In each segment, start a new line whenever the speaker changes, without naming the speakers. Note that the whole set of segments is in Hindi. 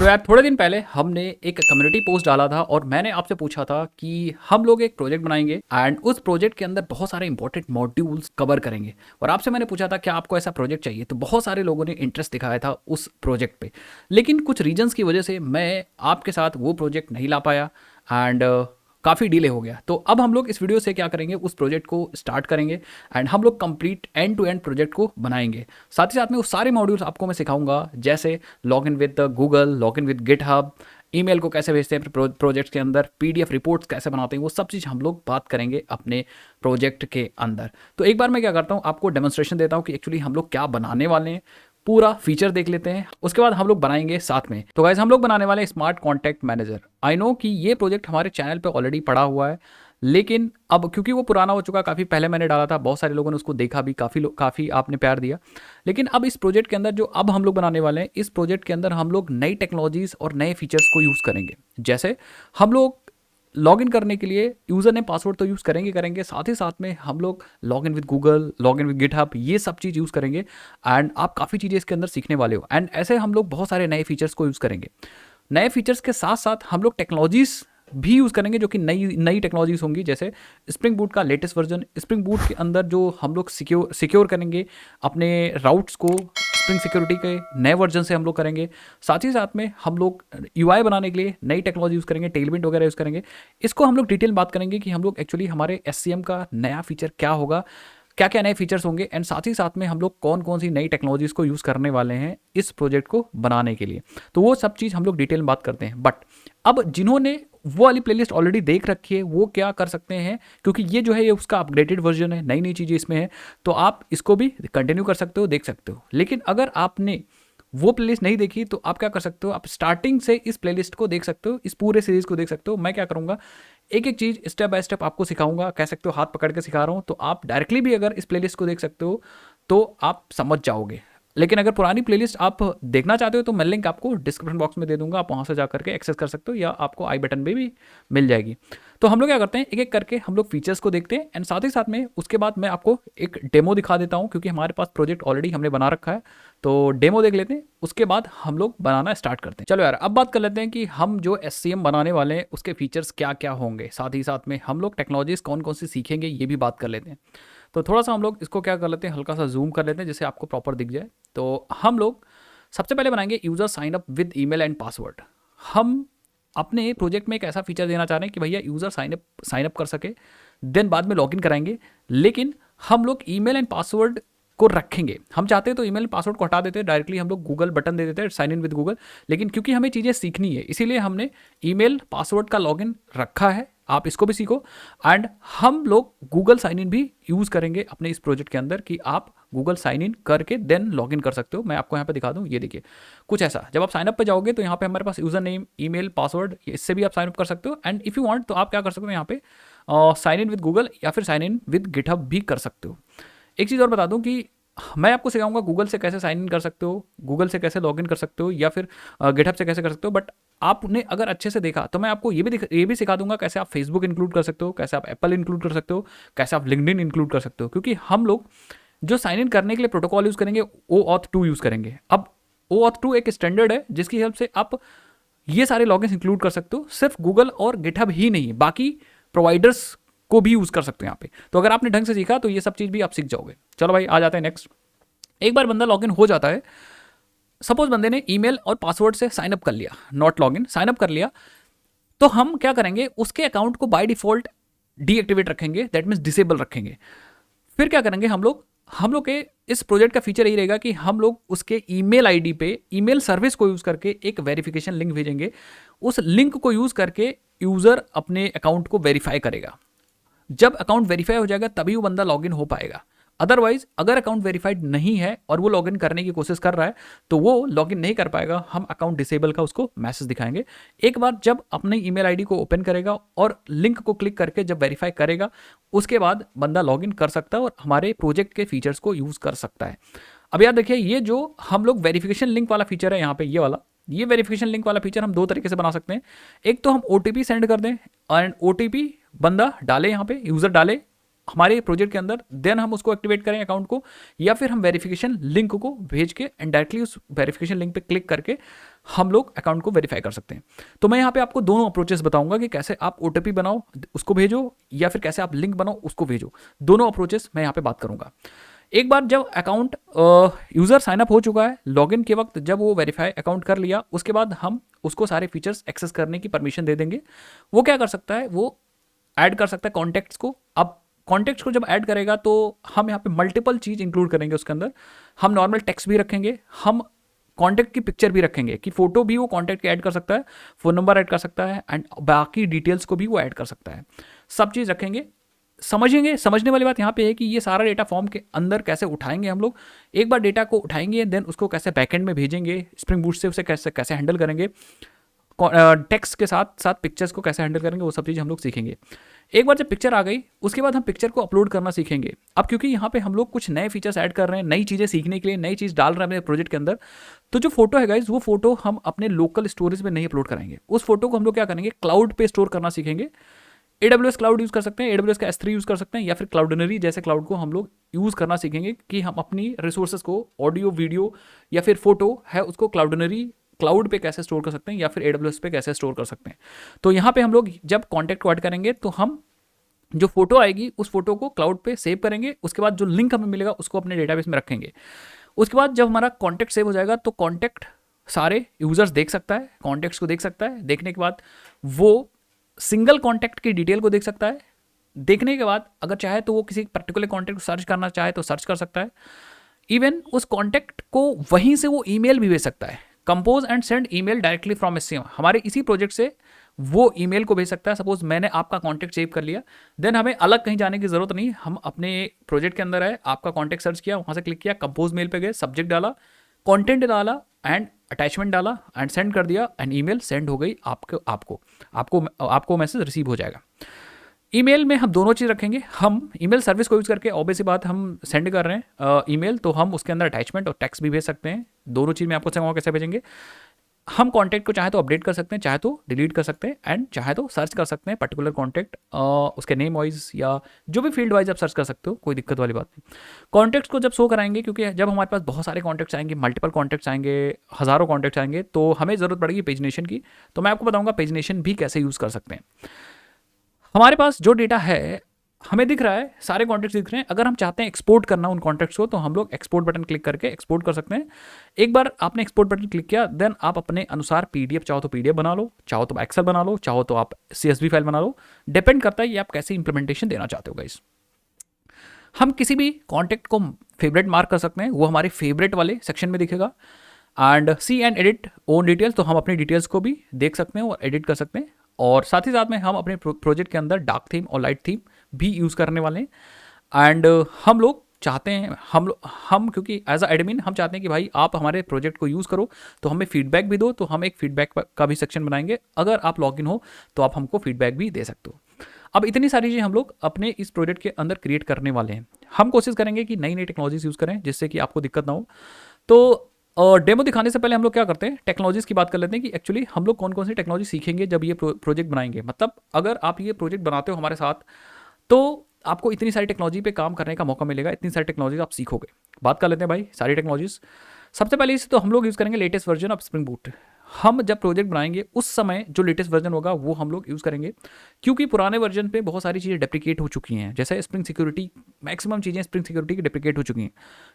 तो यार थोड़े दिन पहले हमने एक कम्युनिटी पोस्ट डाला था और मैंने आपसे पूछा था कि हम लोग एक प्रोजेक्ट बनाएंगे एंड उस प्रोजेक्ट के अंदर बहुत सारे इंपॉर्टेंट मॉड्यूल्स कवर करेंगे। और आपसे मैंने पूछा था क्या आपको ऐसा प्रोजेक्ट चाहिए, तो बहुत सारे लोगों ने इंटरेस्ट दिखाया था उस प्रोजेक्ट पे। लेकिन कुछ रीजंस की वजह से मैं आपके साथ वो प्रोजेक्ट नहीं ला पाया एंड काफ़ी डिले हो गया। तो अब हम लोग इस वीडियो से क्या करेंगे, उस प्रोजेक्ट को स्टार्ट करेंगे एंड हम लोग complete end to end project को बनाएंगे। साथ ही साथ में वो सारे मॉड्यूल्स आपको मैं सिखाऊंगा, जैसे log in with Google, log in with GitHub, email को कैसे भेजते हैं प्रोजेक्ट्स के अंदर, पीडीएफ रिपोर्ट्स कैसे बनाते हैं, वो सब चीज़ हम लोग बात करेंगे अपने प्रोजेक्ट के अंदर। तो एक बार मैं क्या करता हूँ, आपको डेमोन्स्ट्रेशन देता हूँ कि एक्चुअली हम लोग क्या बनाने वाले हैं। पूरा फीचर देख लेते हैं, उसके बाद हम लोग बनाएंगे साथ में। तो गाइस हम लोग बनाने वाले हैं smart contact manager. I know कि ये प्रोजेक्ट हमारे चैनल पे ऑलरेडी पड़ा हुआ है, लेकिन अब क्योंकि वो पुराना हो चुका, काफ़ी पहले मैंने डाला था, बहुत सारे लोगों ने उसको देखा भी, काफ़ी आपने प्यार दिया। लेकिन अब इस प्रोजेक्ट के अंदर जो अब हम लोग बनाने वाले हैं, इस प्रोजेक्ट के अंदर हम लोग नई टेक्नोलॉजीज़ और नए फीचर्स को यूज़ करेंगे। जैसे हम लोग लॉगिन करने के लिए यूज़र ने पासवर्ड तो यूज़ करेंगे, साथ ही साथ में हम लोग login with Google, login with GitHub, ये सब चीज़ यूज़ करेंगे एंड आप काफ़ी चीज़ें इसके अंदर सीखने वाले हो। एंड ऐसे हम लोग बहुत सारे नए फीचर्स को यूज़ करेंगे। नए फीचर्स के साथ साथ हम लोग टेक्नोलॉजीज़ भी यूज़ करेंगे, जो कि नई नई टेक्नोलॉजीज़ होंगी। जैसे स्प्रिंग बूट का लेटेस्ट वर्जन, स्प्रिंग बूट के अंदर जो हम लोग सिक्योर करेंगे अपने राउट्स को, स्प्रिंग सिक्योरिटी के नए वर्जन से हम लोग करेंगे। साथ ही साथ में हम लोग यूआई बनाने के लिए नई टेक्नोलॉजी यूज़ करेंगे, टेलविंड वगैरह यूज़ करेंगे। इसको हम लोग डिटेल बात करेंगे कि हम लोग एक्चुअली हमारे एससीएम का नया फीचर क्या होगा, क्या क्या नए फीचर्स होंगे, एंड साथ ही साथ में हम लोग कौन कौन सी नई टेक्नोलॉजीज़ को यूज़ करने वाले हैं इस प्रोजेक्ट को बनाने के लिए। तो वो सब चीज़ हम लोग डिटेल में बात करते हैं। बट अब जिन्होंने वो वाली प्लेलिस्ट ऑलरेडी देख रखी है, वो क्या कर सकते हैं, क्योंकि ये जो है ये उसका अपग्रेडेड वर्जन है, नई नई चीज़ें इसमें है, तो आप इसको भी कंटिन्यू कर सकते हो, देख सकते हो। लेकिन अगर आपने वो प्लेलिस्ट नहीं देखी तो आप क्या कर सकते हो, आप स्टार्टिंग से इस प्लेलिस्ट को देख सकते हो, इस पूरे सीरीज को देख सकते हो। मैं क्या करूँगा, एक एक चीज़ स्टेप बाय स्टेप आपको सिखाऊंगा, कह सकते हो हाथ पकड़ के सिखा रहा हूँ। तो आप डायरेक्टली भी अगर इस प्लेलिस्ट को देख सकते हो तो आप समझ जाओगे। लेकिन अगर पुरानी प्लेलिस्ट आप देखना चाहते हो तो मैं लिंक आपको डिस्क्रिप्शन बॉक्स में दे दूंगा, आप वहाँ से जा करके एक्सेस कर सकते हो, या आपको आई बटन पे भी मिल जाएगी। तो हम लोग क्या करते हैं, एक एक करके हम लोग फीचर्स को देखते हैं एंड साथ ही साथ में उसके बाद मैं आपको एक डेमो दिखा देता हूँ, क्योंकि हमारे पास प्रोजेक्ट ऑलरेडी हमने बना रखा है। तो डेमो देख लेते हैं, उसके बाद हम लोग बनाना स्टार्ट करते हैं। चलो यार, अब बात कर लेते हैं कि हम जो एससीएम बनाने वाले हैं उसके फीचर्स क्या क्या होंगे, साथ ही साथ में हम लोग टेक्नोलॉजीज़ कौन कौन सी सीखेंगे ये भी बात कर लेते हैं। तो थोड़ा सा हम लोग इसको क्या कर लेते हैं, हल्का सा जूम कर लेते हैं जिससे आपको प्रॉपर दिख जाए। तो हम लोग सबसे पहले बनाएंगे user sign up with email and password. हम अपने प्रोजेक्ट में एक ऐसा फीचर देना चाह रहे हैं कि भैया यूज़र साइन अप कर सके, देन बाद में लॉगिन कराएंगे। लेकिन हम लोग ईमेल एंड पासवर्ड को रखेंगे। हम चाहते हैं तो ईमेल पासवर्ड को हटा देते हैं, डायरेक्टली हम लोग गूगल बटन दे देते हैं, साइन इन विद गूगल। लेकिन क्योंकि हमें चीज़ें सीखनी है, इसीलिए हमने ईमेल पासवर्ड का लॉगिन रखा है। आप इसको भी सीखो एंड हम लोग गूगल साइन इन भी यूज़ करेंगे अपने इस प्रोजेक्ट के अंदर, कि आप गूगल साइन इन करके देन लॉगिन कर सकते हो। मैं आपको यहाँ पे दिखा दूँ, ये देखिए कुछ ऐसा। जब आप साइन अप पे जाओगे तो यहाँ पे हमारे पास यूज़र नेम, ईमेल, पासवर्ड, इससे भी आप साइन अप कर सकते हो। एंड इफ़ यू वांट तो आप क्या कर सकते हो, यहाँ पे साइन इन विद गूगल या फिर साइन इन विद गिटहब भी कर सकते हो। एक चीज़ और बता दूँ कि मैं आपको सिखाऊंगा गूगल से कैसे साइन इन कर सकते हो, गूगल से कैसे लॉगिन कर सकते हो, या फिर गिटहब से कैसे कर सकते हो। बट आपने अगर अच्छे से देखा तो मैं आपको ये भी सिखा दूंगा कैसे आप फेसबुक इंक्लूड कर सकते हो, कैसे आप एप्पल इंक्लूड कर सकते हो, कैसे आप लिंक्डइन इंक्लूड कर सकते हो। क्योंकि हम लोग जो साइन इन करने के लिए प्रोटोकॉल यूज़ करेंगे, OAuth 2 यूज़ करेंगे। अब OAuth 2 एक स्टैंडर्ड है जिसकी हेल्प से आप ये सारे लॉगिन इंक्लूड कर सकते हो। सिर्फ गूगल और गिटहब ही नहीं, बाकी प्रोवाइडर्स को भी यूज़ कर सकते हो यहाँ पे। तो अगर आपने ढंग से सीखा तो ये सब चीज़ भी आप सीख जाओगे। चलो भाई, आ जाते हैं नेक्स्ट। एक बार बंदा लॉगिन हो जाता है, सपोज बंदे ने ईमेल और पासवर्ड से साइन अप कर लिया, नॉट लॉगिन, साइन अप कर लिया, तो हम क्या करेंगे, उसके अकाउंट को बाय डिफॉल्ट डीएक्टिवेट रखेंगे, दैट मीन्स डिसेबल रखेंगे। फिर क्या करेंगे हम लोग के इस प्रोजेक्ट का फीचर यही रहेगा कि हम लोग उसके ईमेल आईडी पे ईमेल सर्विस को यूज़ करके एक वेरिफिकेशन लिंक भेजेंगे। उस लिंक को यूज़ करके यूज़र अपने अकाउंट को वेरीफाई करेगा। जब अकाउंट वेरीफाई हो जाएगा तभी वो बंदा लॉगिन हो पाएगा। अदरवाइज अगर अकाउंट वेरीफाइड नहीं है और वो लॉगिन करने की कोशिश कर रहा है तो वो लॉगिन नहीं कर पाएगा। हम अकाउंट डिसेबल का उसको मैसेज दिखाएंगे। एक बार जब अपने ईमेल आईडी को ओपन करेगा और लिंक को क्लिक करके जब वेरीफाई करेगा, उसके बाद बंदा लॉगिन कर सकता है और हमारे प्रोजेक्ट के फीचर्स को यूज़ कर सकता है। अब यार देखिए, ये जो हम लोग वेरिफिकेशन लिंक वाला फीचर है यहाँ पे, ये वेरिफिकेशन लिंक वाला फीचर हम दो तरीके से बना सकते हैं। एक तो हम OTP सेंड कर दें एंड OTP बंदा डाले, यहाँ पे यूज़र डाले, हमारे प्रोजेक्ट के अंदर, देन हम उसको एक्टिवेट करें अकाउंट को, या फिर हम वेरिफिकेशन लिंक को भेज के एंड डायरेक्टली उस वेरिफिकेशन लिंक पे क्लिक करके हम लोग अकाउंट को वेरीफाई कर सकते हैं। तो मैं यहाँ पे आपको दोनों अप्रोचेस बताऊंगा कि कैसे आप ओटीपी बनाओ उसको भेजो, या फिर कैसे आप लिंक बनाओ उसको भेजो। दोनों अप्रोचेस मैं यहाँ पे बात करूंगा। एक बार जब अकाउंट यूज़र साइनअप हो चुका है, लॉगिन के वक्त जब वो वेरीफाई अकाउंट कर लिया, उसके बाद हम उसको सारे फीचर्स एक्सेस करने की परमिशन दे देंगे। वो क्या कर सकता है, वो ऐड कर सकता है कॉन्टैक्ट्स को। अब कॉन्टैक्ट्स को जब ऐड करेगा तो हम यहाँ पे मल्टीपल चीज़ इंक्लूड करेंगे उसके अंदर। हम नॉर्मल टेक्स्ट भी रखेंगे, हम कॉन्टैक्ट की पिक्चर भी रखेंगे कि फोटो भी वो कॉन्टैक्ट के ऐड कर सकता है, फ़ोन नंबर ऐड कर सकता है, एंड बाकी डिटेल्स को भी वो ऐड कर सकता है। सब चीज़ रखेंगे। समझेंगे, समझने वाली बात यहाँ पे है कि ये सारा डेटा फॉर्म के अंदर कैसे उठाएंगे हम लोग। एक बार डेटा को उठाएंगे, देन उसको कैसे बैकएंड में भेजेंगे, स्प्रिंग बूट से उसे कैसे कैसे हैंडल करेंगे, टेक्स्ट के साथ साथ पिक्चर्स को कैसे हैंडल करेंगे, वो सब चीज़ हम लोग सीखेंगे। एक बार जब पिक्चर आ गई, उसके बाद हम पिक्चर को अपलोड करना सीखेंगे। अब क्योंकि यहाँ पे हम लोग कुछ नए फीचर्स ऐड कर रहे हैं, नई चीज़ें सीखने के लिए नई चीज़ डाल रहे हैं अपने प्रोजेक्ट के अंदर, तो जो फोटो है गाइज, वो फोटो हम अपने लोकल स्टोरेज में नहीं अपलोड कराएंगे। उस फोटो को हम लोग क्या करेंगे, क्लाउड पे स्टोर करना सीखेंगे। AWS क्लाउड यूज़ कर सकते हैं, AWS का S3 यूज़ कर सकते हैं, या फिर क्लाउडनरी जैसे क्लाउड को हम लोग यूज़ करना सीखेंगे कि हम अपनी रिसोर्सेज को, ऑडियो वीडियो या फिर फोटो है, उसको क्लाउडनरी क्लाउड पे कैसे स्टोर कर सकते हैं, या फिर AWS पे कैसे स्टोर कर सकते हैं। तो यहाँ पे हम लोग जब कॉन्टैक्ट को ऐड करेंगे तो हम जो फोटो आएगी उस फोटो को क्लाउड पे सेव करेंगे, उसके बाद जो लिंक हमें मिलेगा उसको अपने डेटाबेस में रखेंगे। उसके बाद जब हमारा कॉन्टैक्ट सेव हो जाएगा तो कॉन्टैक्ट सारे यूजर्स देख सकता है, कॉन्टैक्ट्स को देख सकता है। देखने के बाद वो सिंगल कॉन्टैक्ट की डिटेल को देख सकता है। देखने के बाद अगर चाहे तो वो किसी पर्टिकुलर कॉन्टैक्ट को सर्च करना चाहे तो सर्च कर सकता है। इवन उस कॉन्टैक्ट को वहीं से वो ईमेल भी भेज सकता है। Compose and send email directly from SCM, हमारे इसी प्रोजेक्ट से वो ईमेल को भेज सकता है। सपोज मैंने आपका कॉन्टैक्ट सेव कर लिया, देन हमें अलग कहीं जाने की जरूरत नहीं, हम अपने प्रोजेक्ट के अंदर है, आपका कॉन्टैक्ट सर्च किया, वहां से क्लिक किया, कंपोज मेल पे गए, सब्जेक्ट डाला, कंटेंट डाला एंड अटैचमेंट डाला एंड सेंड कर दिया, एंड ईमेल सेंड हो गई आपको आपको आपको आपको मैसेज रिसीव हो जाएगा। ईमेल में हम दोनों चीज़ रखेंगे। हम ईमेल सर्विस को यूज़ करके ऑब्वियस सी बात हम सेंड कर रहे हैं ईमेल, तो हम उसके अंदर अटैचमेंट और टेक्स्ट भी भेज सकते हैं। दोनों चीज़ मैं आपको बताऊंगा कैसे भेजेंगे। हम कॉन्टैक्ट को चाहे तो अपडेट कर सकते हैं, चाहे तो डिलीट कर सकते हैं, एंड चाहे तो सर्च कर सकते हैं पर्टिकुलर कॉन्टैक्ट, उसके नेम वाइज या जो भी फील्ड वाइज आप सर्च कर सकते हो, कोई दिक्कत वाली बात नहीं। कॉन्टैक्ट्स को जब शो कराएंगे, क्योंकि जब हमारे पास बहुत सारे कॉन्टैक्ट्स आएंगे, मल्टीपल कॉन्टैक्ट्स आएंगे, हज़ारों कॉन्टैक्ट्स आएंगे, तो हमें ज़रूरत पड़ेगी पेजनेशन की। तो मैं आपको बताऊंगा पेजनेशन भी कैसे यूज़ कर सकते हैं। हमारे पास जो डेटा है हमें दिख रहा है, सारे कॉन्टैक्ट्स दिख रहे हैं। अगर हम चाहते हैं एक्सपोर्ट करना उन कॉन्टैक्ट्स को, तो हम लोग एक्सपोर्ट बटन क्लिक करके एक्सपोर्ट कर सकते हैं। एक बार आपने एक्सपोर्ट बटन क्लिक किया, देन आप अपने अनुसार PDF चाहो तो PDF बना लो, चाहो तो एक्सेल बना लो, चाहो तो आप CSV फाइल बना लो। डिपेंड करता है ये आप कैसे इंप्लीमेंटेशन देना चाहते हो गाइस। हम किसी भी कॉन्टैक्ट को फेवरेट मार्क कर सकते हैं, वो हमारे फेवरेट वाले सेक्शन में दिखेगा। And see and edit own details, तो हम अपनी डिटेल्स को भी देख सकते हैं और एडिट कर सकते हैं। और साथ ही साथ में हम अपने प्रोजेक्ट के अंदर डार्क थीम और लाइट थीम भी यूज़ करने वाले हैं। एंड हम लोग चाहते हैं, हम क्योंकि एज अ एडमिन हम चाहते हैं कि भाई आप हमारे प्रोजेक्ट को यूज़ करो, तो हमें फीडबैक भी दो, तो हम एक फीडबैक का भी सेक्शन बनाएंगे। अगर आप लॉगिन हो तो आप हमको फीडबैक भी दे सकते हो। अब इतनी सारी चीज़ें हम लोग अपने इस प्रोजेक्ट के अंदर क्रिएट करने वाले हैं। हम कोशिश करेंगे कि नई नई टेक्नोलॉजीज यूज़ करें जिससे कि आपको दिक्कत ना हो। तो डेमो दिखाने से पहले हम लोग क्या करते हैं, टेक्नोलॉजीज़ की बात कर लेते हैं कि एक्चुअली हम लोग कौन कौन सी टेक्नोलॉजी सीखेंगे जब ये प्रोजेक्ट बनाएंगे। मतलब अगर आप ये प्रोजेक्ट बनाते हो हमारे साथ, तो आपको इतनी सारी टेक्नोलॉजी पे काम करने का मौका मिलेगा, इतनी सारी टेक्नोलॉजी आप सीखोगे। बात कर लेते हैं भाई सारी टेक्नोलॉजीज़। सबसे पहले इसे तो हम लोग यूज़ करेंगे latest version of spring boot. हम जब प्रोजेक्ट बनाएंगे उस समय जो लेटेस्ट वर्जन होगा वो हम लोग यूज़ करेंगे, क्योंकि पुराने वर्जन पे बहुत सारी चीज़ें डेप्रिकेट हो चुकी हैं। जैसे स्प्रिंग सिक्योरिटी, मैक्सिमम चीज़ें स्प्रिंग सिक्योरिटी की डेप्रिकेट हो चुकी हैं।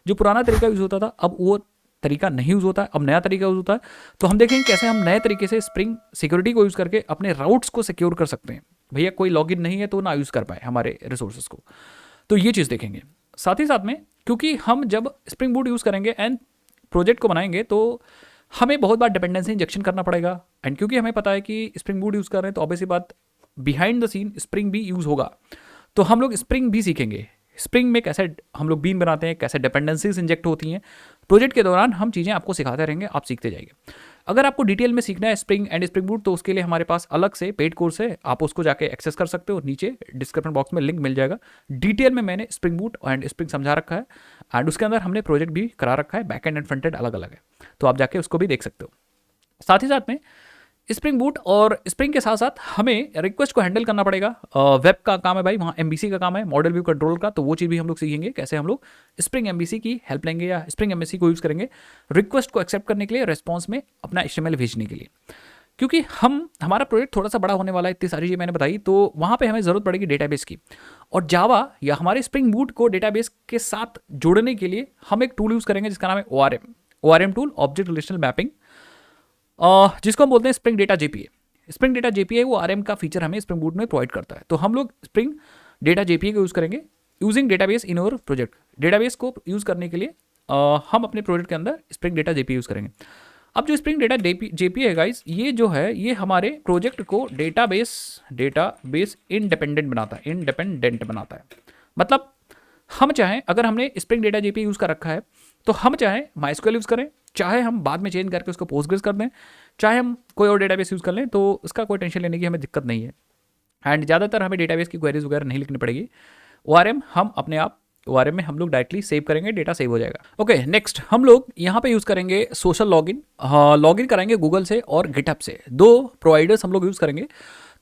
जो पुराना तरीका यूज़ होता था अब वो तरीका नहीं यूज़ होता है, अब नया तरीका यूज़ होता है। तो हम देखेंगे कैसे हम नए तरीके से स्प्रिंग सिक्योरिटी को यूज़ करके अपने राउट्स को सिक्योर कर सकते हैं। भैया कोई लॉगिन नहीं है तो ना यूज़ कर पाए हमारे रिसोर्सेज को, तो ये चीज़ देखेंगे। साथ ही साथ में क्योंकि हम जब स्प्रिंग बूट यूज़ करेंगे एंड प्रोजेक्ट को बनाएंगे तो हमें बहुत बार डिपेंडेंसी इंजेक्शन करना पड़ेगा। एंड क्योंकि हमें पता है कि स्प्रिंग बूट यूज़ कर रहे हैं तो ऑब्वियसली बात बिहाइंड द सीन स्प्रिंग भी यूज़ होगा। तो हम लोग स्प्रिंग भी सीखेंगे, स्प्रिंग में कैसे हम लोग बीन बनाते हैं, कैसे डिपेंडेंसीज इंजेक्ट होती हैं। प्रोजेक्ट के दौरान हम चीज़ें आपको सिखाते रहेंगे, आप सीखते जाइए। अगर आपको डिटेल में सीखना है स्प्रिंग एंड स्प्रिंग बूट, तो उसके लिए हमारे पास अलग से पेड कोर्स है, आप उसको जाके एक्सेस कर सकते हो। नीचे डिस्क्रिप्शन बॉक्स में लिंक मिल जाएगा। डिटेल में मैंने स्प्रिंग बूट एंड स्प्रिंग समझा रखा है, एंड उसके अंदर हमने प्रोजेक्ट भी करा रखा है, बैक एंड फ्रंट एंड अलग अलग है, तो आप जाके उसको भी देख सकते हो। साथ ही साथ में स्प्रिंग बूट और स्प्रिंग के साथ साथ हमें रिक्वेस्ट को हैंडल करना पड़ेगा। वेब का काम है भाई, वहाँ एमबीसी का काम है, मॉडल व्यू कंट्रोल का, तो वो चीज़ भी हम लोग सीखेंगे कैसे हम लोग स्प्रिंग एमबीसी की हेल्प लेंगे या स्प्रिंग एमबीसी को यूज़ करेंगे रिक्वेस्ट को एक्सेप्ट करने के लिए, रेस्पॉन्स में अपना एचटीएमएल भेजने के लिए। क्योंकि हमारा प्रोजेक्ट थोड़ा सा बड़ा होने वाला है, इतनी सारी चीज़ें मैंने बताई, तो वहाँ पे हमें ज़रूरत पड़ेगी डेटाबेस की। और जावा या हमारे स्प्रिंग बूट को डेटाबेस के साथ जोड़ने के लिए हम एक टूल यूज़ करेंगे जिसका नाम है ORM tool, object relational mapping, जिसको हम बोलते हैं spring data JPA. Spring data JPA वो आरएम का फीचर हमें स्प्रिंग बूट में प्रोवाइड करता है। तो हम लोग स्प्रिंग डेटा जेपीए को यूज़ करेंगे यूजिंग डेटाबेस इन ओवर प्रोजेक्ट। डेटाबेस को यूज़ करने के लिए हम अपने प्रोजेक्ट के अंदर स्प्रिंग डेटा जेपीए यूज़ करेंगे। अब जो स्प्रिंग डेटा जेपीए है गाइस, ये जो है ये हमारे प्रोजेक्ट को डेटाबेस इंडिपेंडेंट बनाता है। मतलब हम चाहें, अगर हमने स्प्रिंग डेटा जेपीए यूज़ कर रखा है तो हम चाहे माइस्क्यूएल यूज़ करें, चाहे हम बाद में चेंज करके उसको पोस्टग्रेस कर दें, चाहे हम कोई और डेटाबेस यूज़ कर लें, तो उसका कोई टेंशन लेने की हमें दिक्कत नहीं है। एंड ज़्यादातर हमें डेटाबेस की क्वेरीज वगैरह नहीं लिखनी पड़ेगी। ORM हम अपने आप ORM में हम लोग डायरेक्टली सेव करेंगे, डेटा सेव हो जाएगा। ओके, नेक्स्ट हम लोग यहाँ पे यूज़ करेंगे सोशल लॉगिन। लॉगिन कराएंगे गूगल से और गिटहब से, दो प्रोवाइडर्स हम लोग यूज़ करेंगे।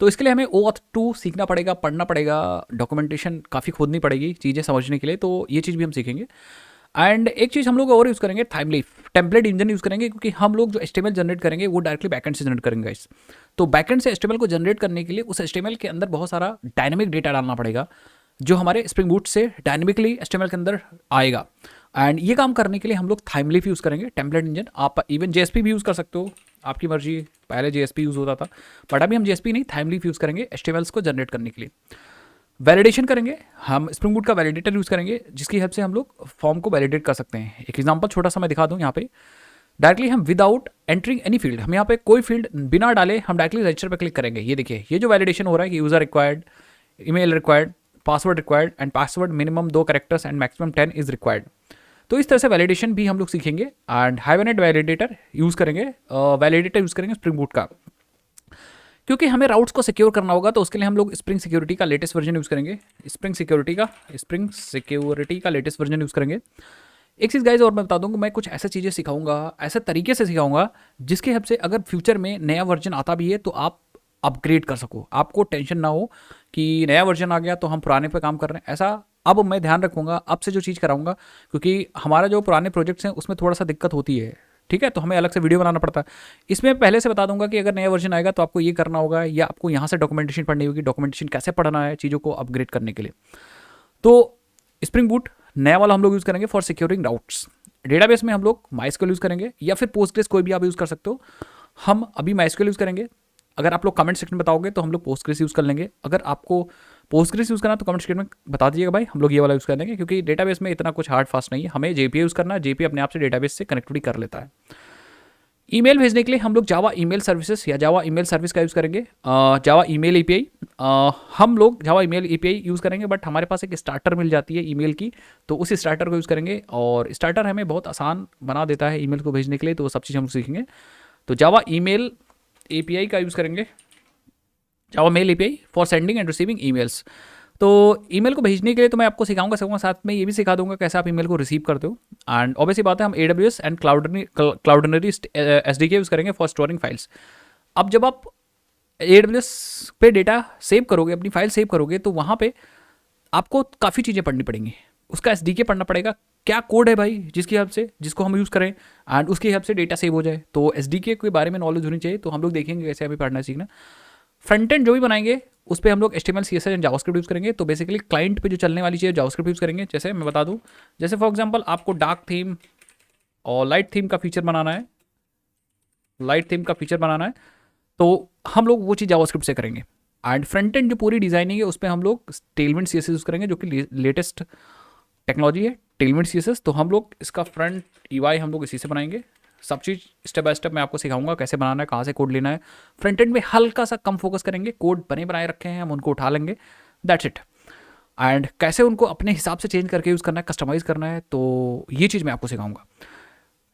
तो इसके लिए हमें OAuth 2 सीखना पड़ेगा, पढ़ना पड़ेगा, डॉक्यूमेंटेशन काफ़ी खोदनी पड़ेगी चीज़ें समझने के लिए, तो ये चीज़ भी हम सीखेंगे। एंड एक चीज़ हम लोग और यूज़ करेंगे, थाइमलीफ टेम्पलेट इंजन यूज़ करेंगे, क्योंकि हम लोग जो HTML जनरेट करेंगे वो डायरेक्टली बैकएंड से जनरेट करेंगे गाइस। तो बैकएंड से HTML को जनरेट करने के लिए उस HTML के अंदर बहुत सारा डायनेमिक डेटा डालना पड़ेगा, जो हमारे स्प्रिंग बूट से डायनेमिकली HTML के अंदर आएगा। एंड ये काम करने के लिए हम लोग थाइमलीफ यूज़ करेंगे, टेम्पलेट इंजन। आप इवन JSP भी यूज़ कर सकते हो, आपकी मर्जी। पहले JSP यूज़ होता था, बट अभी हम JSP नहीं, थाइमलीफ यूज़ करेंगे HTMLs को जनरेट करने के लिए। वैलिडेशन करेंगे, हम स्प्रिंग बूट का वैलिडेटर यूज़ करेंगे, जिसकी हेल्प से हम लोग फॉर्म को वैलिडेट कर सकते हैं। एक एग्जांपल छोटा सा मैं दिखा दूं यहाँ पे। डायरेक्टली हम विदाउट एंटरिंग एनी फील्ड, हम यहाँ पे कोई फील्ड बिना डाले हम डायरेक्टली रजिस्टर पे क्लिक करेंगे। ये देखिए, ये जो वैलिडेशन हो रहा है कि user required, email required, password required and password minimum 2 characters and maximum 10 is required. तो इस तरह से वैलिडेशन भी हम लोग सीखेंगे। एंड हाइबरनेट वैलिडेटर यूज़ करेंगे, वैलिडेटर यूज़ करेंगे स्प्रिंग बूट का, क्योंकि हमें राउट्स को सिक्योर करना होगा। तो उसके लिए हम लोग स्प्रिंग सिक्योरिटी का लेटेस्ट वर्जन यूज़ करेंगे, स्प्रिंग सिक्योरिटी का लेटेस्ट वर्जन यूज़ करेंगे। एक चीज़ गाइज और मैं बता दूँ कि मैं कुछ ऐसे चीज़ें सिखाऊंगा, ऐसे तरीके से सिखाऊंगा जिसकी हेल्प से अगर फ्यूचर में नया वर्जन आता भी है तो आप अपग्रेड कर सको, आपको टेंशन ना हो कि नया वर्जन आ गया तो हम पुराने पे काम कर रहे हैं। ऐसा अब मैं ध्यान रखूंगा, अब से जो चीज़ कराऊंगा, क्योंकि हमारा जो पुराने प्रोजेक्ट्स हैं उसमें थोड़ा सा दिक्कत होती है, ठीक है, तो हमें अलग से वीडियो बनाना पड़ता है। इसमें पहले से बता दूंगा कि अगर नया वर्जन आएगा तो आपको ये करना होगा, या आपको यहाँ से डॉक्यूमेंटेशन पढ़नी होगी, डॉक्यूमेंटेशन कैसे पढ़ना है चीज़ों को अपग्रेड करने के लिए। तो स्प्रिंग बूट नया वाला हम लोग यूज़ करेंगे फॉर सिक्योरिंग राउट्स। डेटाबेस में हम लोग माइस्क्यूएल यूज़ करेंगे, या फिर पोस्टग्रेस, कोई भी आप यूज़ कर सकते हो। हम अभी माइस्क्यूएल यूज़ करेंगे। अगर आप लोग कमेंट सेक्शन में बताओगे तो हम लोग पोस्टग्रेस यूज़ कर लेंगे। अगर आपको पोस्टग्रेस यूज़ करना तो कमेंट सेक्शन में बता दीजिएगा भाई, हम लोग ये वाला यूज़ कर लेंगे, क्योंकि डेटाबेस में इतना कुछ हार्ड फास्ट नहीं है। हमें जेपीए यूज़ करना है, जेपीए अपने आप से डेटाबेस से कनेक्टिविटी कर लेता है। ईमेल भेजने के लिए हम लोग जावा ईमेल सर्विसेज या जावा ईमेल सर्विस का यूज़ करेंगे, जावा ईमेल एपीआई। हम लोग जावा ईमेल एपीआई यूज़ करेंगे, बट हमारे पास एक स्टार्टर मिल जाती है ईमेल की, तो उस स्टार्टर को यूज़ करेंगे। और स्टार्टर हमें बहुत आसान बना देता है ईमेल को भेजने के लिए, तो वो सब चीज़ हम सीखेंगे। तो जावा ईमेल एपीआई का यूज़ करेंगे, Java mail API for sending and receiving emails. तो ईमेल को भेजने के लिए तो मैं आपको सिखाऊंगा, साथ में ये भी सिखा दूंगा कैसे आप ईमेल को रिसीव करते हो। एंड ऑब्वियसली बात है, हम AWS एंड क्लाउडनरी SDK यूज़ करेंगे फॉर स्टोरिंग फाइल्स। अब जब आप AWS पे डेटा सेव करोगे, अपनी फाइल सेव करोगे, तो वहाँ पे आपको काफ़ी चीज़ें पढ़नी पड़ेंगी। उसका SDK पढ़ना पड़ेगा, क्या कोड है भाई जिसकी हेल्प से, जिसको हम यूज़ करें एंड उसकी हेल्प से डेटा सेव हो जाए। तो SDK के बारे में नॉलेज होनी चाहिए। तो हम लोग देखेंगे कैसे हमें पढ़ना सीखना। फ्रंट एंड जो भी बनाएंगे उस पर हम लोग HTML CSS and JavaScript use करेंगे। तो बेसिकली क्लाइंट पे जो चलने वाली चीज़ जावास्क्रिप्ट यूज़ करेंगे। जैसे मैं बता दूं, जैसे फॉर एग्जांपल आपको डार्क थीम और लाइट थीम का फीचर बनाना है, तो हम लोग वो चीज़ जावास्क्रिप्ट से करेंगे। एंड फ्रंट एंड जो पूरी डिज़ाइनिंग है उस पर हम लोग टेलविंड CSS यूज़ करेंगे, जो कि लेटेस्ट टेक्नोलॉजी है टेलविंड CSS। तो हम लोग इसका फ्रंट UI हम लोग इसी से बनाएंगे। सब चीज़ स्टेप बाय स्टेप मैं आपको सिखाऊंगा कैसे बनाना है, कहाँ से कोड लेना है। फ्रंट एंड में हल्का सा कम फोकस करेंगे, कोड बने बनाए रखे हैं, हम उनको उठा लेंगे, दैट्स इट। एंड कैसे उनको अपने हिसाब से चेंज करके यूज़ करना है, कस्टमाइज़ करना है, तो ये चीज़ मैं आपको सिखाऊंगा।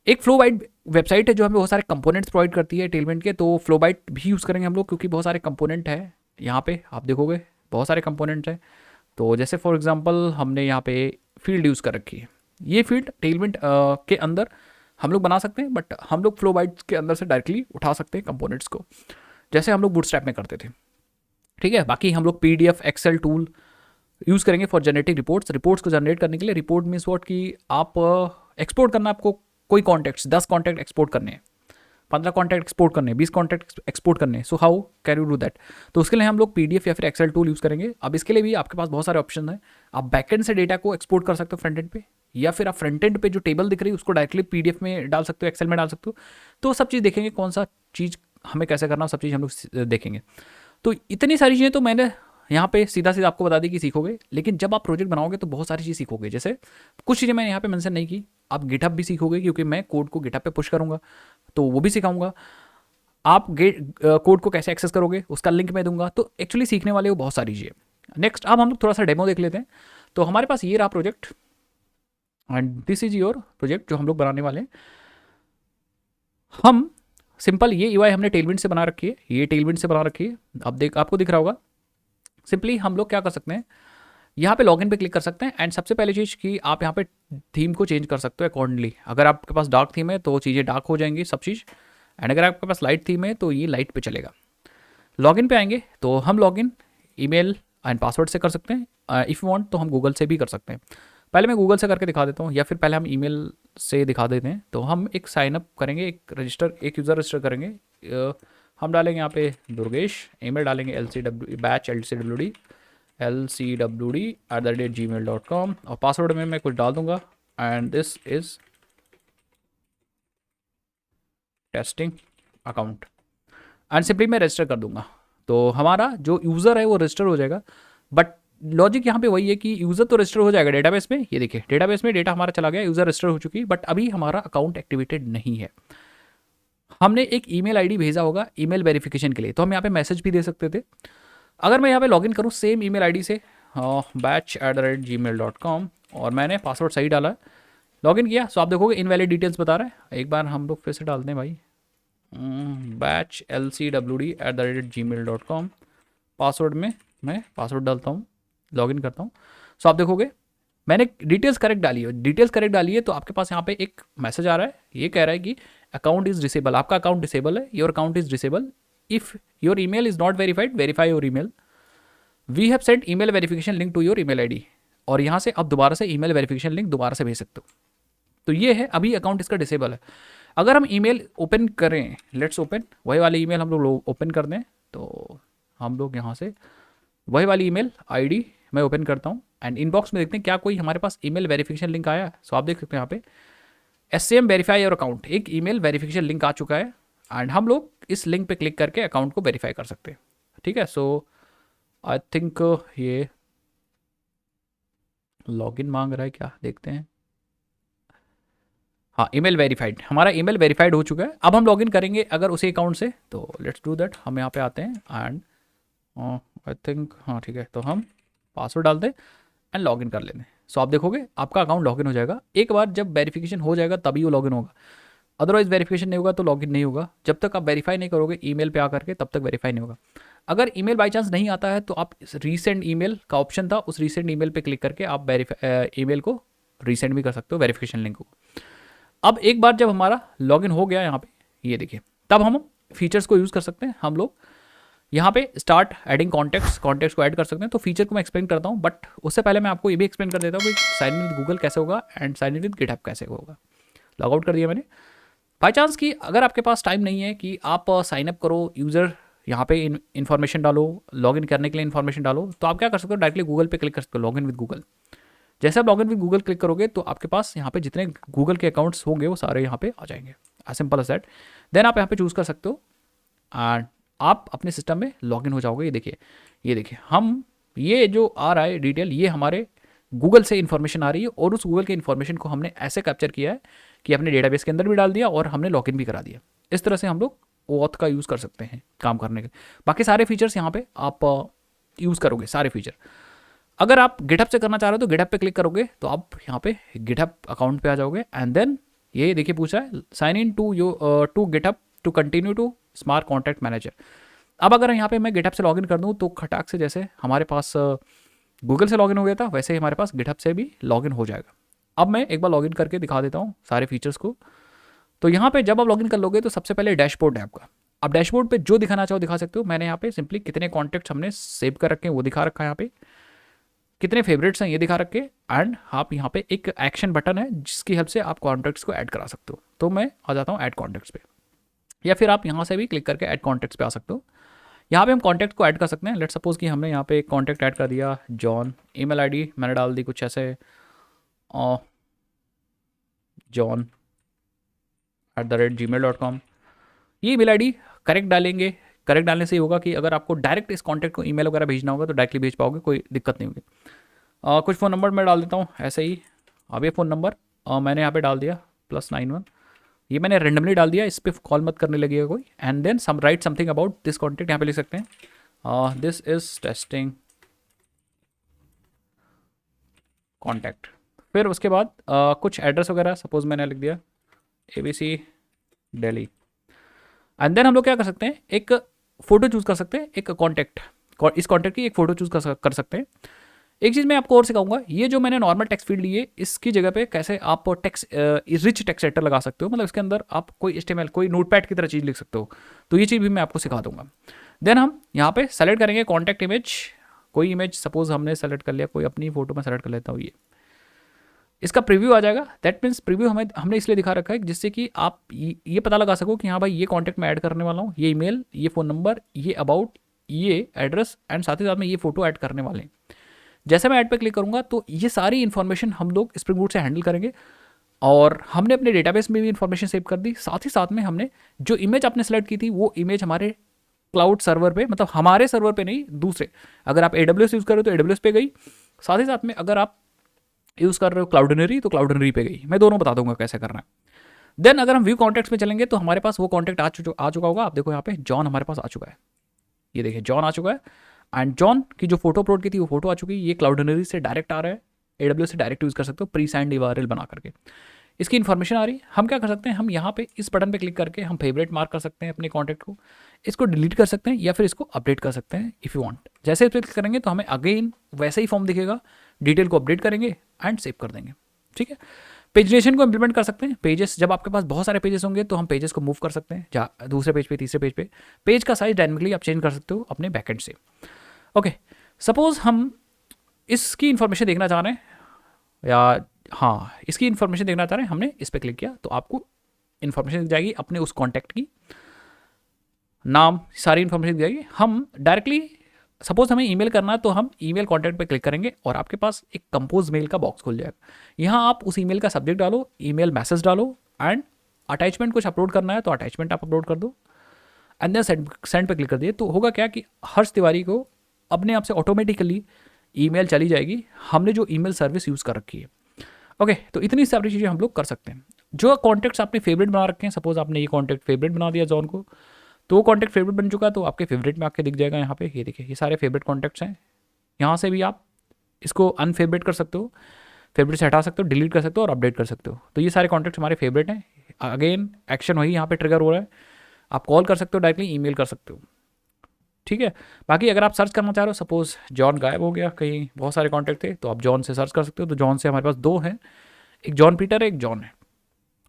एक फ्लोबाइट वेबसाइट है जो हमें बहुत सारे कंपोनेंट्स प्रोवाइड करती है टेलमेंट के, तो फ्लोबाइट भी यूज़ करेंगे हम लोग, क्योंकि बहुत सारे कंपोनेंट है यहाँ पे, आप देखोगे बहुत सारे कंपोनेंट्स हैं। तो जैसे फॉर एग्जांपल हमने यहाँ पे फील्ड यूज़ कर रखी है, ये फील्ड टेलमेंट के अंदर हम लोग बना सकते हैं, बट हम लोग फ्लोबाइट के अंदर से डायरेक्टली उठा सकते हैं कंपोनेंट्स को। जैसे हम लोग बूटस्ट्रैप में करते थे, ठीक है। बाकी हम लोग PDF एक्सेल टूल यूज़ करेंगे फॉर जनरेटिंग रिपोर्ट्स को जनरेट करने के लिए। रिपोर्ट मीन्स वॉट कि आप एक्सपोर्ट करना, आपको कोई कॉन्टैक्ट्स 10 कॉन्टैक्ट एक्सपोर्ट करने हैं, 15 कॉन्टैक्ट एक्सपोर्ट करने हैं, 20 कॉन्टैक्ट एक्सपोर्ट करने हैं। So how can you do that? तो उसके लिए हम लोग PDF या फिर एक्सेल टूल यूज़ करेंगे। अब इसके लिए भी आपके पास बहुत सारे ऑप्शन हैं। आप बैकएंड से डेटा को एक्सपोर्ट कर सकते हो फ्रंट एंड पे, या फिर आप फ्रंट एंड पे जो टेबल दिख रही है उसको डायरेक्टली PDF में डाल सकते हो, एक्सेल में डाल सकते हो। तो सब चीज़ देखेंगे, कौन सा चीज़ हमें कैसे करना, सब चीज़ हम लोग देखेंगे। तो इतनी सारी चीज़ें तो मैंने यहाँ पे सीधा सीधा आपको बता दी कि सीखोगे, लेकिन जब आप प्रोजेक्ट बनाओगे तो बहुत सारी चीज़ सीखोगे। जैसे कुछ चीज़ें मैंने यहाँ पे मेंशन नहीं की, आप गिटहब भी सीखोगे, क्योंकि मैं कोड को गिटहब पे पुश करूँगा, तो वो भी सिखाऊंगा। आप कोड को कैसे एक्सेस करोगे उसका लिंक मैं दूंगा। तो एक्चुअली सीखने वाले वो बहुत सारी चीज़ें। नेक्स्ट अब हम लोग थोड़ा सा डेमो देख लेते हैं। तो हमारे पास ये रहा project, and this is your project जो हम लोग बनाने वाले हैं। हम सिंपल ये UI हमने टेलविंड से बना रखी है, ये टेलविंड से बना रखी है। अब आपको दिख रहा होगा। सिंपली हम लोग क्या कर सकते हैं, यहाँ पे लॉगिन पे क्लिक कर सकते हैं, एंड सबसे पहली चीज़ कि आप यहाँ पे थीम को चेंज कर सकते हो अकॉर्डिंगली। अगर आपके पास डार्क थीम है तो चीज़ें डार्क हो जाएंगी सब चीज़, एंड अगर आपके पास लाइट थीम है तो ये लाइट पे चलेगा। लॉगिन पे आएंगे तो हम लॉगिन ईमेल एंड पासवर्ड से कर सकते हैं। इफ़ यू वांट तो हम गूगल से भी कर सकते हैं। पहले मैं गूगल से करके दिखा देता हूँ, या फिर पहले हम ईमेल से दिखा देते हैं। तो हम एक साइन अप करेंगे, एक यूज़र रजिस्टर करेंगे। हम डालेंगे यहाँ पे दुर्गेश, ईमेल डालेंगे lcwd@gmail.com, और पासवर्ड में मैं कुछ डाल दूंगा, and this is testing account, and simply मैं रजिस्टर कर दूंगा। तो हमारा जो यूज़र है वो रजिस्टर हो जाएगा। बट लॉजिक यहाँ पे वही है कि यूज़र तो रजिस्टर हो जाएगा डेटाबेस में। ये देखिए डेटाबेस में डेटा हमारा चला गया, यूज़र रजिस्टर हो चुकी, बट अभी हमारा अकाउंट एक्टिवेटेड नहीं है। हमने एक ईमेल आईडी भेजा होगा ईमेल वेरिफिकेशन के लिए, तो हम यहाँ पे मैसेज भी दे सकते थे। अगर मैं यहाँ पे लॉगिन करूँ सेम ईमेल आईडी से batch@gmail.com, और मैंने पासवर्ड सही डाला, लॉगिन किया, सो आप देखोगे इनवैलिड डिटेल्स बता रहा है। एक बार हम लोग फिर से डालते हैं भाई, batch@lcwd@gmail.com। पासवर्ड में मैं पासवर्ड डालता हूँ, लॉगिन करता हूँ। सो आप देखोगे मैंने डिटेल्स करेक्ट डाली है, तो आपके पास यहाँ पे एक मैसेज आ रहा है, ये कह रहा है कि अकाउंट इज डिसेबल, आपका अकाउंट डिसेबल है, your account is disable, if your email is not verified verify your email, we have sent email verification link to your email ID. और यहाँ से अब दोबारा से ईमेल वेरिफिकेशन लिंक दोबारा से भेज सकते हो। तो ये है, अभी अकाउंट इसका डिसेबल है। अगर हम ईमेल ओपन करें, लेट्स ओपन, वही वाली ईमेल हम लोग ओपन कर दें, तो हम लोग यहाँ से वही वाली ईमेल आईडी मैं ओपन करता हूँ, एंड इनबॉक्स में देखते हैं क्या कोई हमारे पास ईमेल वेरिफिकेशन लिंक आया है। सो आप देख सकते हैं यहाँ पे SCM वेरीफाई योर अकाउंट, एक ईमेल वेरिफिकेशन लिंक आ चुका है, एंड हम लोग इस लिंक पे क्लिक करके अकाउंट को वेरीफाई कर सकते हैं। ठीक है, सो आई थिंक ये लॉगिन मांग रहा है क्या, देखते हैं। हाँ, ईमेल वेरीफाइड, हमारा ईमेल वेरीफाइड हो चुका है। अब हम लॉगिन करेंगे अगर उसी अकाउंट से, तो लेट्स डू दैट। हम यहाँ पे आते हैं, एंड आई थिंक हाँ ठीक है, तो हम पासवर्ड डालते हैं एंड लॉगिन कर लेते हैं। सो आप देखोगे आपका अकाउंट लॉगिन हो जाएगा। एक बार जब वेरिफिकेशन हो जाएगा तभी वो लॉगिन होगा, अदरवाइज वेरिफिकेशन नहीं होगा तो लॉगिन नहीं होगा। जब तक आप वेरीफाई नहीं करोगे ईमेल पे आकर के, तब तक वेरीफाई नहीं होगा। अगर ईमेल बाई चांस नहीं आता है तो आप रीसेंड ईमेल का ऑप्शन था, उस रीसेंड ईमेल पे क्लिक करके आप ईमेल को रीसेंड भी कर सकते हो, वेरिफिकेशन लिंक को। अब एक बार जब हमारा लॉगिन हो गया यहाँ पे, ये देखिए, तब हम फीचर्स को यूज़ कर सकते हैं। हम लोग यहाँ पे स्टार्ट एडिंग कॉन्टेक्ट्स को ऐड कर सकते हैं। तो फीचर को मैं एक्सप्लेन करता हूँ, बट उससे पहले मैं आपको ये भी एक्सप्लेन कर देता हूँ कि साइन इन विद गूगल कैसे होगा and sign in with GitHub कैसे होगा। लॉग आउट कर दिया मैंने। बाई चांस कि अगर आपके पास टाइम नहीं है कि आप साइनअप करो, यूज़र यहाँ पे इन्फॉर्मेशन डालो, लॉगिन करने के लिए इन्फॉर्मेशन डालो, तो आप क्या कर सकते हो, डायरेक्टली गूगल पे क्लिक कर सकते हो, लॉगिन विद गूगल। जैसे आप लॉगिन विद गूगल क्लिक करोगे तो आपके पास यहाँ पे जितने गूगल के अकाउंट्स होंगे वो सारे यहाँ पे आ जाएंगे, as simple as that. Then आप यहाँ पे चूज़ कर सकते हो, एंड आप अपने सिस्टम में लॉगिन हो जाओगे। ये देखिए हम ये जो आ रहा है डिटेल, ये हमारे गूगल से इन्फॉर्मेशन आ रही है, और उस गूगल के इन्फॉर्मेशन को हमने ऐसे कैप्चर किया है कि अपने डेटाबेस के अंदर भी डाल दिया और हमने लॉगिन भी करा दिया। इस तरह से हम लोग OAuth का यूज़ कर सकते हैं काम करने के। बाकी सारे फीचर्स यहाँ पे आप यूज़ करोगे, सारे फीचर। अगर आप गिटहब से करना चाह रहे हो तो गिटहब पे क्लिक करोगे तो आप यहाँ पे गिटहब अकाउंट पे आ जाओगे, एंड देन ये देखिए पूछा है sign in to GitHub to continue to smart contact manager. अब अगर यहाँ पे मैं गिटहब से लॉगिन कर दूँ तो खटाक से जैसे हमारे पास गूगल से लॉगिन हो गया था, वैसे ही हमारे पास गिटहब से भी लॉगिन हो जाएगा। अब मैं एक बार लॉगिन करके दिखा देता हूँ सारे फीचर्स को। तो यहाँ पे जब आप लॉगिन कर लोगे तो सबसे पहले डैशबोर्ड है आपका। आप डैशबोर्ड पे जो दिखाना चाहो दिखा सकते हो। मैंने यहाँ पे सिंपली कितने कॉन्टैक्ट्स हमने सेव कर रखे हैं वो दिखा रखा है, यहाँ पे कितने फेवरेट्स हैं ये दिखा रखे, एंड आप यहाँ पे एक एक्शन बटन है जिसकी हेल्प से आप कॉन्टैक्ट्स को ऐड करा सकते हो। तो मैं आ जाता हूँ ऐड कॉन्टैक्ट्स पे, या फिर आप यहाँ से भी क्लिक करके ऐड कॉन्टैक्ट्स पे आ सकते हो। यहाँ पे हम कॉन्टैक्ट को ऐड कर सकते हैं। लेट सपोज कि हमने यहाँ पे एक कॉन्टैक्ट ऐड कर दिया जॉन, ईमेल आईडी मैंने डाल दी कुछ ऐसे john@gmail.com। ये ईमेल आईडी करेक्ट डालेंगे। करेक्ट डालने से ये होगा कि अगर आपको डायरेक्ट इस कॉन्टैक्ट को ईमेल वगैरह भेजना होगा तो डायरेक्टली भेज पाओगे, कोई दिक्कत नहीं होगी। कुछ फ़ोन नंबर मैं डाल देता हूँ ऐसे ही। अब ये फ़ोन नंबर मैंने यहाँ पे डाल दिया +91, ये मैंने रेंडमली डाल दिया, इस पर कॉल मत करने लगेगा कोई। And then some write something about this contact, यहाँ पे लिख सकते हैं दिस इज टेस्टिंग कॉन्टैक्ट। फिर उसके बाद कुछ एड्रेस वगैरह सपोज मैंने लिख दिया ABC दिल्ली। एंड देन हम लोग क्या कर सकते हैं, एक फ़ोटो चूज़ कर सकते हैं, एक कॉन्टैक्ट, इस कॉन्टैक्ट की एक फ़ोटो चूज़ कर सकते हैं। एक चीज़ मैं आपको और सिखाऊंगा, ये जो मैंने नॉर्मल टेक्स्ट फील्ड लिए इसकी जगह पे कैसे आप टेक्स्ट रिच टेक्स्ट एडिटर लगा सकते हो, मतलब इसके अंदर आप कोई HTML कोई नोटपैड की तरह चीज़ लिख सकते हो। तो ये चीज़ भी मैं आपको सिखा दूंगा। देन हम यहाँ पे सेलेक्ट करेंगे कॉन्टैक्ट इमेज, कोई इमेज सपोज हमने सेलेक्ट कर लिया, कोई अपनी फोटो में सेलेक्ट कर लेता हूँ, ये इसका प्रीव्यू आ जाएगा। दैट मीन्स प्रीव्यू हमने इसलिए दिखा रखा है जिससे कि आप ये पता लगा सको कि हाँ भाई ये कॉन्टैक्ट में ऐड करने वाला हूँ, ये ईमेल, ये फ़ोन नंबर, ये अबाउट, ये एड्रेस, एंड साथ ही साथ में ये फ़ोटो ऐड करने वाले हैं। जैसे मैं ऐड पे क्लिक करूँगा तो ये सारी इन्फॉर्मेशन हम लोग स्प्रिंग बूट से हैंडल करेंगे, और हमने अपने डेटाबेस में भी इन्फॉर्मेशन सेव कर दी। साथ ही साथ में हमने जो इमेज आपने सेलेक्ट की थी वो इमेज हमारे क्लाउड सर्वर पे, मतलब हमारे सर्वर पे नहीं, दूसरे, अगर आप AWS यूज़ कर रहे हो तो AWS पे गई, साथ ही साथ में अगर आप यूज़ कर रहे हो क्लाउडनरी तो क्लाउडनरी पे गई। मैं दोनों बता दूंगा कैसे करना है। देन अगर हम व्यू कॉन्टैक्ट्स में चलेंगे तो हमारे पास वो कॉन्टैक्ट आ चुका होगा। आप देखो यहाँ पे जॉन हमारे पास आ चुका है, ये देखिए जॉन आ चुका है। एंड जॉन की जो फोटो अपलोड की थी वो फोटो आ चुकी है। ये क्लाउडनरी से डायरेक्ट आ रहा है, AWS से डायरेक्ट यूज़ कर सकते हो, प्री साइंड URL बना करके इसकी इन्फॉर्मेशन आ रही है। हम क्या कर सकते हैं, हम यहाँ पे इस बटन पे क्लिक करके हम फेवरेट मार्क कर सकते हैं अपने कॉन्टैक्ट को, इसको डिलीट कर सकते हैं या फिर इसको अपडेट कर सकते हैं इफ़ यू वांट। जैसे इस पर क्लिक करेंगे तो हमें अगेन वैसा ही फॉर्म दिखेगा, डिटेल को अपडेट करेंगे एंड सेव कर देंगे। ठीक है, पेजनेशन को इंप्लीमेंट कर सकते हैं। पेजेस, जब आपके पास बहुत सारे पेजेस होंगे तो हम पेजेस को मूव कर सकते हैं, जहाँ दूसरे पेज पे, तीसरे पेज पे। पेज का साइज डायनेमिकली आप चेंज कर सकते हो अपने बैकएंड से। ओके, सपोज हम इसकी इन्फॉर्मेशन देखना चाह रहे हैं, या हाँ इसकी इन्फॉर्मेशन देखना चाह रहे हैं, हमने इस पर क्लिक किया तो आपको इन्फॉर्मेशन दिख जाएगी अपने उस कॉन्टैक्ट की, नाम, सारी इन्फॉर्मेशन दिख जाएगी। हम डायरेक्टली सपोज हमें ईमेल करना है तो हम ईमेल कॉन्टैक्ट पे क्लिक करेंगे और आपके पास एक कंपोज मेल का बॉक्स खुल जाएगा। यहाँ आप उस ईमेल का सब्जेक्ट डालो, ईमेल मैसेज डालो, एंड अटैचमेंट कुछ अपलोड करना है तो अटैचमेंट आप अपलोड कर दो, एंड देन सेंड पे क्लिक कर दिए। तो होगा क्या कि हर्ष तिवारी को अपने आप से ऑटोमेटिकली ईमेल चली जाएगी, हमने जो ईमेल सर्विस यूज़ कर रखी है। ओके, तो इतनी सारी चीज़ें हम लोग कर सकते हैं। जो कॉन्टैक्ट्स आपने फेवरेट बना रखे हैं, सपोज आपने ये कॉन्टैक्ट फेवरेट बना दिया जॉन को, तो वो कॉन्टैक्ट फेवरेट बन चुका है तो आपके फेवरेट में आके दिख जाएगा यहाँ पे। ये देखिए ये सारे फेवरेट कॉन्टैक्ट्स हैं। यहाँ से भी आप इसको अनफेवरेट कर सकते हो, फेवरेट से हटा सकते हो, डिलीट कर सकते हो और अपडेट कर सकते हो। तो ये सारे कॉन्टैक्ट्स हमारे फेवरेट हैं। अगेन एक्शन वही यहाँ पे ट्रिगर हो रहा है, आप कॉल कर सकते हो, डायरेक्टली ईमेल कर सकते हो। ठीक है, बाकी अगर आप सर्च करना चाह रहे हो, सपोज जॉन गायब हो गया कहीं, बहुत सारे कॉन्टैक्ट थे, तो आप जॉन से सर्च कर सकते हो। तो जॉन से हमारे पास 2 हैं, एक जॉन पीटर है, एक जॉन है।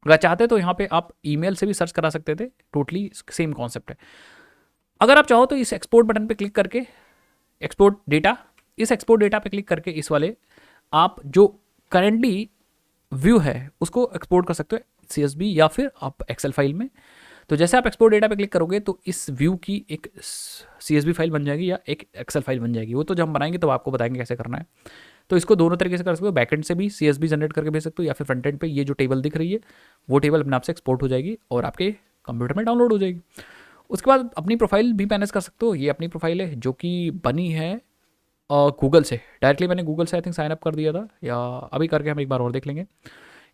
अगर चाहते तो यहाँ पे आप ईमेल से भी सर्च करा सकते थे, टोटली सेम कॉन्सेप्ट है। अगर आप चाहो तो इस एक्सपोर्ट बटन पे क्लिक करके एक्सपोर्ट डेटा, इस एक्सपोर्ट डेटा पे क्लिक करके इस वाले आप जो करेंटली व्यू है उसको एक्सपोर्ट कर सकते हो CSV या फिर आप एक्सेल फाइल में। तो जैसे आप एक्सपोर्ट डेटा पे क्लिक करोगे तो इस व्यू की एक CSV फाइल बन जाएगी या एक एक्सेल फाइल बन जाएगी। वो तो जब हम बनाएंगे तो आपको बताएंगे कैसे करना है। तो इसको दोनों तरीके से कर सकते हो, बैकएंड से भी CSV जनरेट करके भेज सकते हो, या फिर फ्रंट एंड पे ये जो टेबल दिख रही है वो टेबल अपने आप से एक्सपोर्ट हो जाएगी और आपके कंप्यूटर में डाउनलोड हो जाएगी। उसके बाद अपनी प्रोफाइल भी मैनेज कर सकते हो। ये अपनी प्रोफाइल है जो कि बनी है गूगल से, डायरेक्टली मैंने गूगल से आई थिंक साइन अप कर दिया था, या अभी करके हम एक बार और देख लेंगे।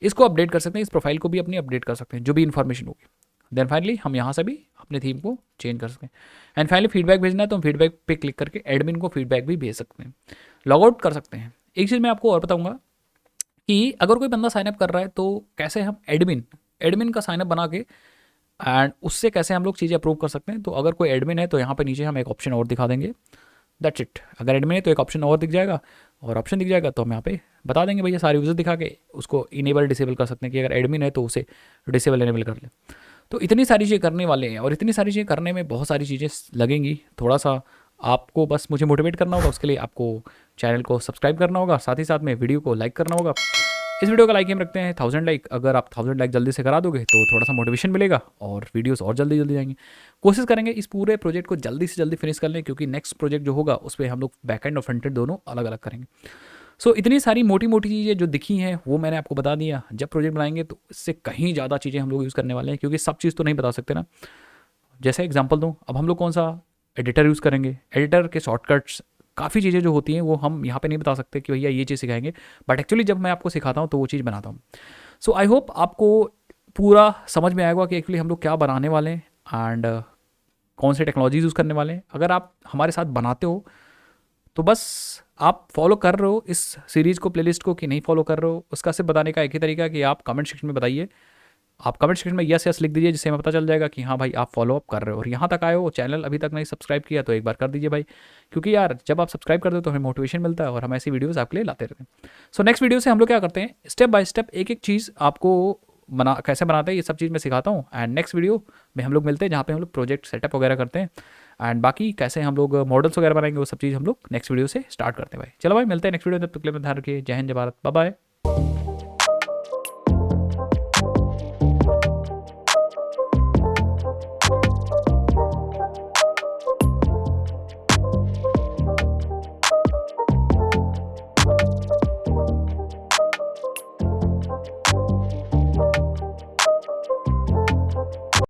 इसको अपडेट कर सकते हैं, इस प्रोफाइल को भी अपनी अपडेट कर सकते हैं जो भी इन्फॉर्मेशन होगी। देन फाइनली हम यहाँ से भी अपने थीम को चेंज कर सकते हैं। एंड फाइनली फीडबैक भेजना है तो हम फीडबैक पे क्लिक करके एडमिन को फीडबैक भी भेज सकते हैं, लॉग आउट कर सकते हैं। एक चीज़ मैं आपको और बताऊंगा कि अगर कोई बंदा साइनअप कर रहा है तो कैसे हम एडमिन का साइनअप बना के एंड उससे कैसे हम लोग चीज़ें अप्रूव कर सकते हैं। तो अगर कोई एडमिन है तो यहाँ पे नीचे हम एक ऑप्शन और दिखा देंगे, दैट्स इट। अगर एडमिन है तो एक ऑप्शन और दिख जाएगा, और ऑप्शन दिख जाएगा तो हम यहाँ पे बता देंगे भैया सारे यूज़र दिखा के उसको इनेबल डिसेबल कर सकते हैं कि अगर एडमिन है तो उसे डिसेबल इनेबल कर ले। तो इतनी सारी चीज़ें करने वाले हैं और इतनी सारी चीज़ें करने में बहुत सारी चीज़ें लगेंगी। थोड़ा सा आपको बस मुझे मोटिवेट करना होगा, उसके लिए आपको चैनल को सब्सक्राइब करना होगा, साथ ही साथ में वीडियो को लाइक करना होगा। इस वीडियो का लाइक हम रखते हैं 1000 लाइक। अगर आप 1000 लाइक जल्दी से करा दोगे तो थोड़ा सा मोटिवेशन मिलेगा और वीडियोस और जल्दी जल्दी जाएंगे। कोशिश करेंगे इस पूरे प्रोजेक्ट को जल्दी से जल्दी फिनिश कर लें, क्योंकि नेक्स्ट प्रोजेक्ट जो होगा उस पर हम लोग बैक एंड और फ्रंट एंड दोनों अलग अलग करेंगे। सो इतनी सारी मोटी मोटी चीज़ें जो दिखी हैं वो मैंने आपको बता दिया। जब प्रोजेक्ट बनाएंगे तो इससे कहीं ज़्यादा चीज़ें हम लोग यूज़ करने वाले हैं, क्योंकि सब चीज़ तो नहीं बता सकते ना। जैसे एग्जांपल दूँ, अब हम लोग कौन सा एडिटर यूज़ करेंगे, एडिटर के शॉर्टकट्स काफ़ी चीज़ें जो होती हैं वो हम यहाँ पे नहीं बता सकते कि भैया ये चीज़ सिखाएंगे, बट एक्चुअली जब मैं आपको सिखाता हूँ तो वो चीज़ बनाता हूँ। सो आई होप आपको पूरा समझ में आएगा कि एक्चुअली हम लोग क्या बनाने वाले हैं एंड कौन से टेक्नोलॉजीज यूज़ करने वाले हैं। अगर आप हमारे साथ बनाते हो तो बस आप फॉलो कर रहे हो इस सीरीज़ को, प्लेलिस्ट को, कि नहीं फॉलो कर रहे हो, उसका सिर्फ बताने का एक ही तरीका है कि आप कमेंट सेक्शन में बताइए। आप कमेंट सेक्शन में यस यस लिख दीजिए, जिससे हमें पता चल जाएगा कि हाँ भाई आप फॉलो अप कर रहे हो। और यहाँ तक आए हो, चैनल अभी तक नहीं सब्सक्राइब किया तो एक बार कर दीजिए भाई, क्योंकि यार जब आप सब्सक्राइब करते हो तो हमें मोटिवेशन मिलता है और हम ऐसी वीडियोस आपके लिए लाते रहते हैं। सो नेक्स्ट वीडियो से हम लोग क्या करते हैं, स्टेप बाय स्टेप एक एक चीज़ आपको कैसे बनाते हैं ये सब चीज़ मैं सिखाता हूँ। एंड नेक्स्ट वीडियो में हम लोग मिलते हैं जहाँ पे हम लोग प्रोजेक्ट सेटअप वगैरह करते हैं एंड बाकी कैसे हम लोग मॉडल्स वगैरह बनाएंगे वो सब चीज़ हम लोग नेक्स्ट वीडियो से स्टार्ट करते हैं भाई। चलो भाई मिलते हैं नेक्स्ट वीडियो में, तब तक के लिए ध्यान रखिए। जय हिंद, जय भारत, बाय बाय।